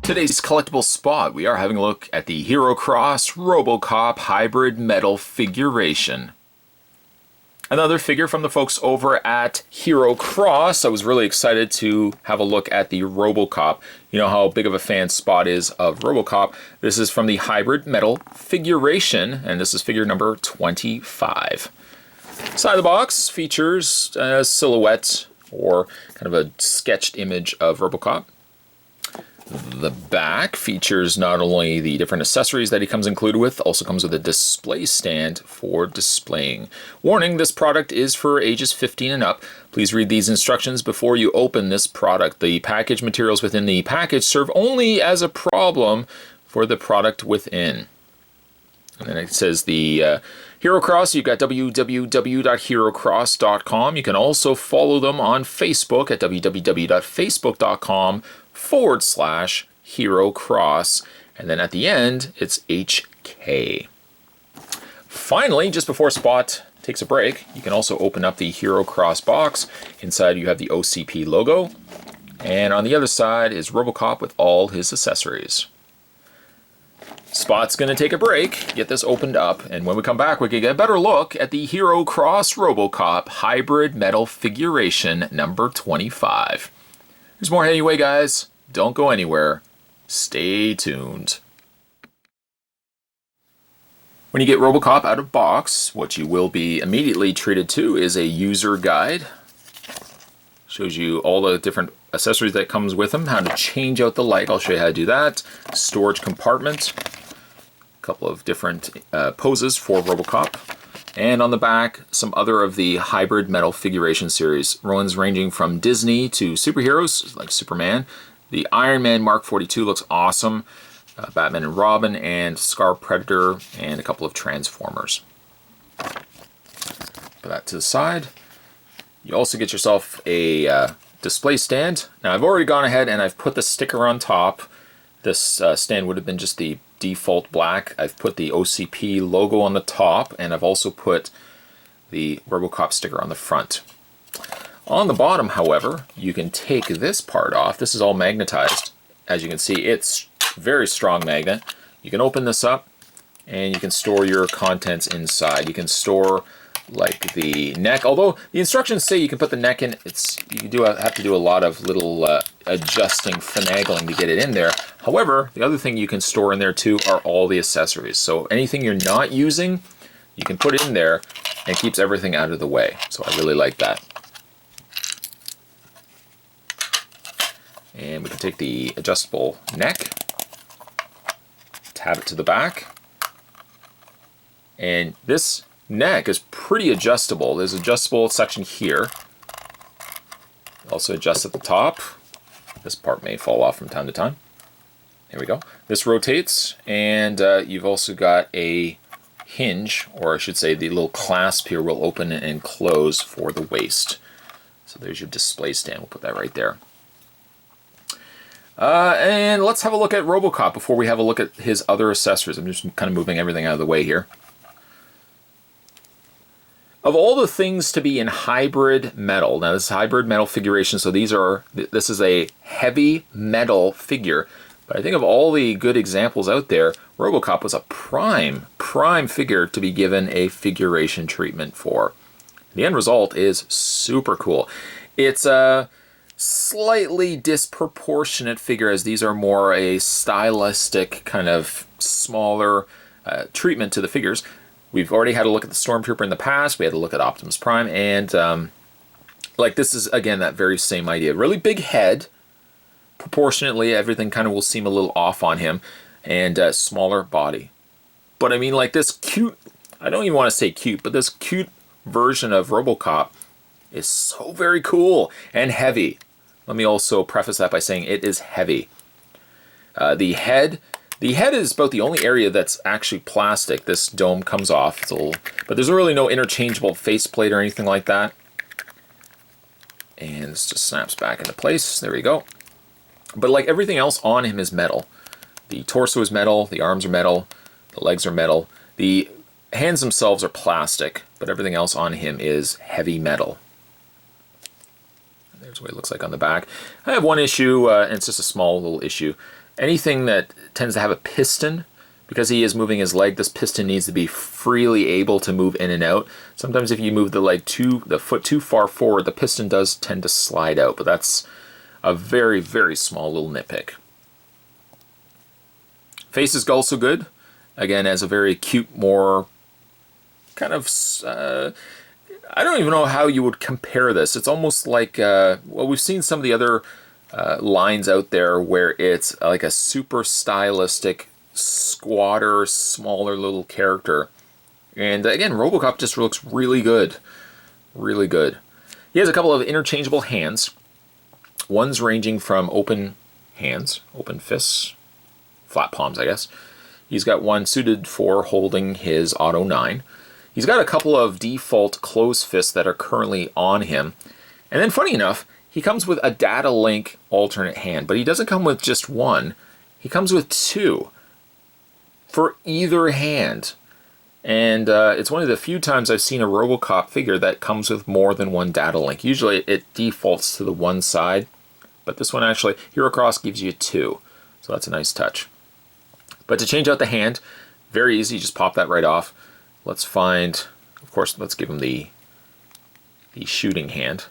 Today's collectible spot, we are having a look at the Herocross Robocop hybrid metal figuration. Another figure from the folks over at Herocross. I was really excited to have a look at the Robocop. You know how big of a fan Spot is of Robocop. This is from the hybrid metal figuration, and this is figure number 25. Side of the box features a silhouette or kind of a sketched image of Robocop. The back features not only the different accessories that he comes included with, also comes with a display stand for displaying. Warning, this product is for ages 15 and up. Please read these instructions before you open this product. The package materials within the package serve only as a problem for the product within. And then it says the Herocross, you've got www.herocross.com. You can also follow them on Facebook at www.facebook.com/Herocross. And then at the end, it's HK. Finally, just before Spot takes a break, you can also open up the Herocross box. Inside you have the OCP logo. And on the other side is Robocop with all his accessories. Spot's going to take a break, get this opened up, and when we come back, we can get a better look at the Herocross Robocop hybrid metal figuration number 25. There's more anyway, guys. Don't go anywhere. Stay tuned. When you get Robocop out of box, what you will be immediately treated to is a user guide. Shows you all the different accessories that comes with them, how to change out the light. I'll show you how to do that. Storage compartment. Couple of different poses for Robocop, and on the back some other of the hybrid metal figuration series, ones ranging from Disney to superheroes like Superman. The Iron Man Mark 42 looks awesome, Batman and Robin, and Scar Predator, and a couple of Transformers. Put that to the side. You also get yourself a display stand. Now I've already gone ahead and I've put the sticker on top. This stand would have been just the default black. I've put the OCP logo on the top, and I've also put the Robocop sticker on the front. On the bottom, however, you can take this part off. This is all magnetized. As you can see, it's very strong magnet. You can open this up, and you can store your contents inside. You can store like the neck, although the instructions say you can put the neck in. You have to do a lot of little adjusting, finagling to get it in there. However, the other thing you can store in there too are all the accessories. So anything you're not using, you can put in there and keeps everything out of the way. So I really like that. And we can take the adjustable neck, tab it to the back, and this neck is pretty adjustable. There's an adjustable section here. Also adjusts at the top. This part may fall off from time to time. There we go. This rotates, and you've also got a hinge, or I should say the little clasp here will open and close for the waist. So there's your display stand. We'll put that right there. And let's have a look at Robocop before we have a look at his other accessories. I'm just kind of moving everything out of the way here. Of all the things to be in hybrid metal, now this is hybrid metal figuration, so this is a heavy metal figure, but I think of all the good examples out there, Robocop was a prime figure to be given a figuration treatment for. The end result is super cool. It's a slightly disproportionate figure, as these are more a stylistic kind of smaller treatment to the figures. We've already had a look at the Stormtrooper in the past. We had a look at Optimus Prime, and like this is again that very same idea. Really big head, proportionately everything kind of will seem a little off on him, and smaller body. But I mean, like this cute, I don't even want to say cute, but this cute version of Robocop is so very cool and heavy. Let me also preface that by saying it is heavy. The head is about the only area that's actually plastic. This dome comes off, but there's really no interchangeable faceplate or anything like that. And this just snaps back into place. There we go. But like everything else on him is metal. The torso is metal, the arms are metal, the legs are metal. The hands themselves are plastic, but everything else on him is heavy metal. There's what it looks like on the back. I have one issue, and it's just a small little issue. anything that tends to have a piston, because he is moving his leg, this piston needs to be freely able to move in and out. Sometimes if you move the foot too far forward, the piston does tend to slide out, but that's a very, very small little nitpick. Face is also good. Again, as a very cute, more kind of, I don't even know how you would compare this. It's almost like, well, we've seen some of the other lines out there where it's like a super stylistic, squatter, smaller little character. And again, Robocop just looks really good. Really good. He has a couple of interchangeable hands. One's ranging from open hands, open fists, flat palms, I guess. He's got one suited for holding his Auto 9. He's got a couple of default closed fists that are currently on him. And then, funny enough, he comes with a data link alternate hand, but he doesn't come with just one. He comes with two for either hand. And it's one of the few times I've seen a Robocop figure that comes with more than one data link. Usually it defaults to the one side, but this one actually, Herocross gives you two. So that's a nice touch. But to change out the hand, very easy, just pop that right off. Let's find, of course, let's give him the shooting hand.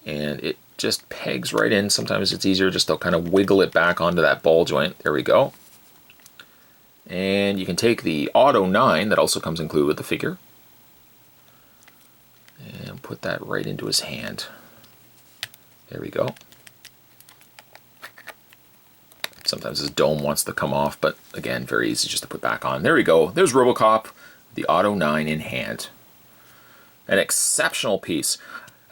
And it just pegs right in. Sometimes it's easier just to kind of wiggle it back onto that ball joint. There we go. And you can take the Auto 9 that also comes included with the figure and put that right into his hand. There we go. Sometimes his dome wants to come off, but again, very easy just to put back on. There we go. There's Robocop, the Auto 9 in hand. An exceptional piece.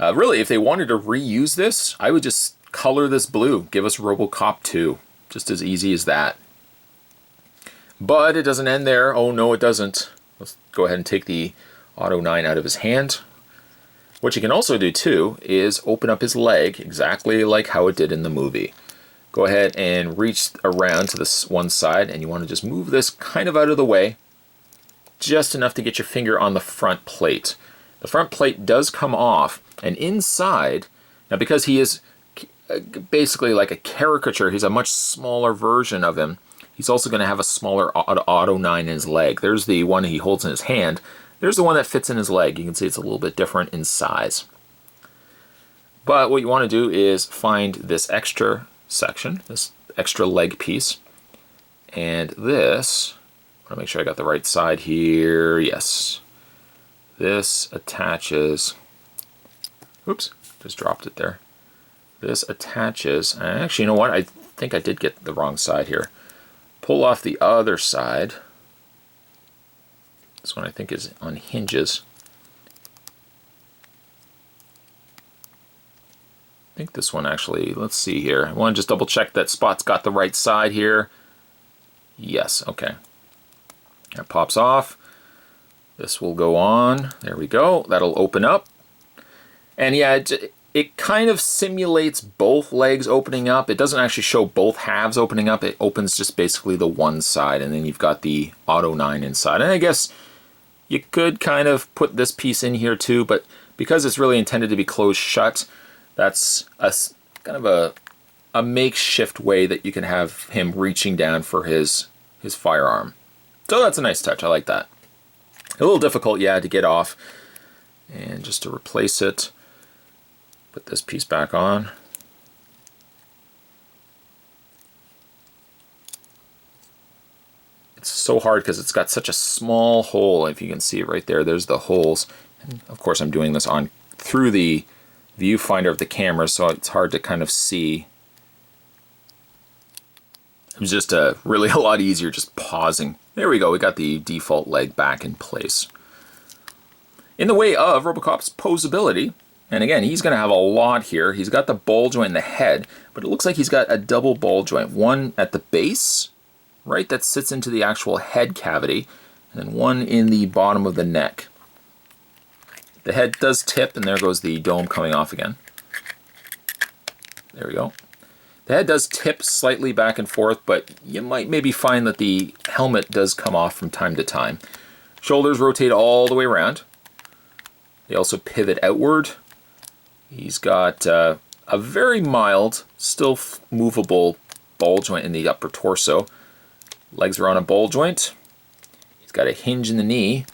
Really, if they wanted to reuse this, I would just color this blue. Give us Robocop 2. Just as easy as that. But it doesn't end there. Oh, no, it doesn't. Let's go ahead and take the Auto 9 out of his hand. What you can also do, too, is open up his leg exactly like how it did in the movie. Go ahead and reach around to this one side, and you want to just move this kind of out of the way, just enough to get your finger on the front plate. The front plate does come off, and inside, now because he is basically like a caricature, he's a much smaller version of him. He's also going to have a smaller Auto 9 in his leg. There's the one he holds in his hand. There's the one that fits in his leg. You can see it's a little bit different in size. But what you want to do is find this extra section, this extra leg piece. And this, I want to make sure I got the right side here. Yes. This attaches, oops, just dropped it there. This attaches, actually, you know what? I think I did get the wrong side here. Pull off the other side. This one I think is on hinges. I think this one actually, let's see here. I want to just double check that Spot's got the right side here. Yes, okay. That pops off. This will go on. There we go. That'll open up. And yeah, it kind of simulates both legs opening up. It doesn't actually show both halves opening up. It opens just basically the one side, and then you've got the Auto 9 inside. And I guess you could kind of put this piece in here too, but because it's really intended to be closed shut, that's a kind of a makeshift way that you can have him reaching down for his firearm. So that's a nice touch. I like that. A little difficult, yeah, to get off. And just to replace it, put this piece back on. It's so hard because it's got such a small hole. If you can see it right there, there's the holes. And of course, I'm doing this on through the viewfinder of the camera, so it's hard to kind of see. It was just really a lot easier just pausing. There we go, we got the default leg back in place. In the way of Robocop's posability, and again, he's going to have a lot here. He's got the ball joint in the head, but it looks like he's got a double ball joint. One at the base, right, that sits into the actual head cavity, and then one in the bottom of the neck. The head does tip, and there goes the dome coming off again. There we go. The head does tip slightly back and forth, but you might maybe find that the helmet does come off from time to time. Shoulders rotate all the way around. They also pivot outward. He's got a very mild, still movable ball joint in the upper torso. Legs are on a ball joint. He's got a hinge in the knee.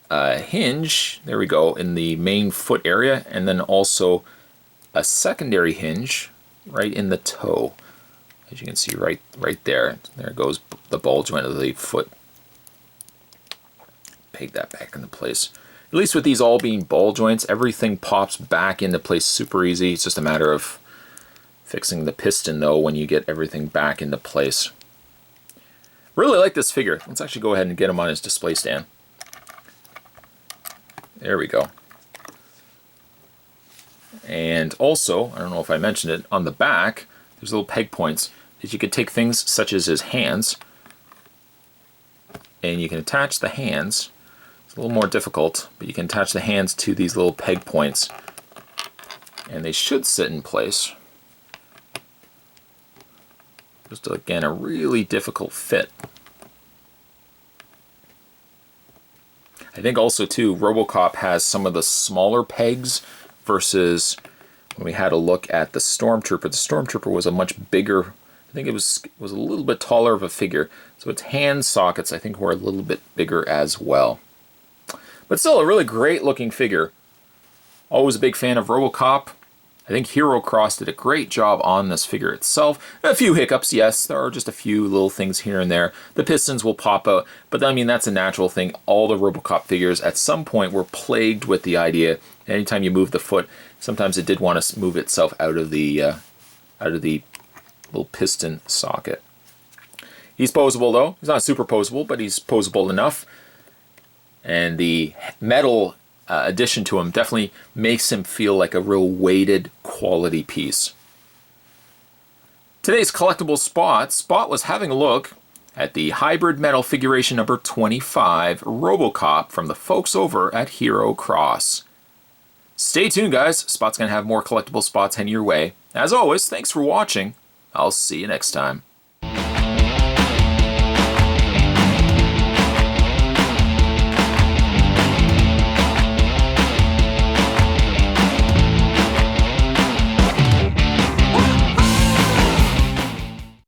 A hinge, there we go, in the main foot area, and then also a secondary hinge right in the toe. As you can see right there. There goes the ball joint of the foot. Peg that back into place. At least with these all being ball joints, everything pops back into place super easy. It's just a matter of fixing the piston though when you get everything back into place. Really like this figure. Let's actually go ahead and get him on his display stand. There we go. And also, I don't know if I mentioned it, on the back, there's little peg points that you could take things such as his hands, and you can attach the hands. It's a little more difficult, but you can attach the hands to these little peg points, and they should sit in place. Just again, a really difficult fit. I think also too, Robocop has some of the smaller pegs versus when we had a look at the Stormtrooper. The Stormtrooper was a much bigger, I think it was a little bit taller of a figure. So its hand sockets I think were a little bit bigger as well. But still a really great looking figure. Always a big fan of Robocop. I think Herocross did a great job on this figure itself. A few hiccups, yes, there are just a few little things here and there. The pistons will pop out, but I mean, that's a natural thing. All the Robocop figures at some point were plagued with the idea, anytime you move the foot, sometimes it did want to move itself out of the little piston socket. He's posable though. He's not super posable, but he's posable enough. And the metal addition to him definitely makes him feel like a real weighted quality piece. Today's collectible Spot was having a look at the hybrid metal figuration number 25 Robocop from the folks over at Herocross. Stay tuned guys, Spot's going to have more collectible Spots heading your way. As always, thanks for watching. I'll see you next time.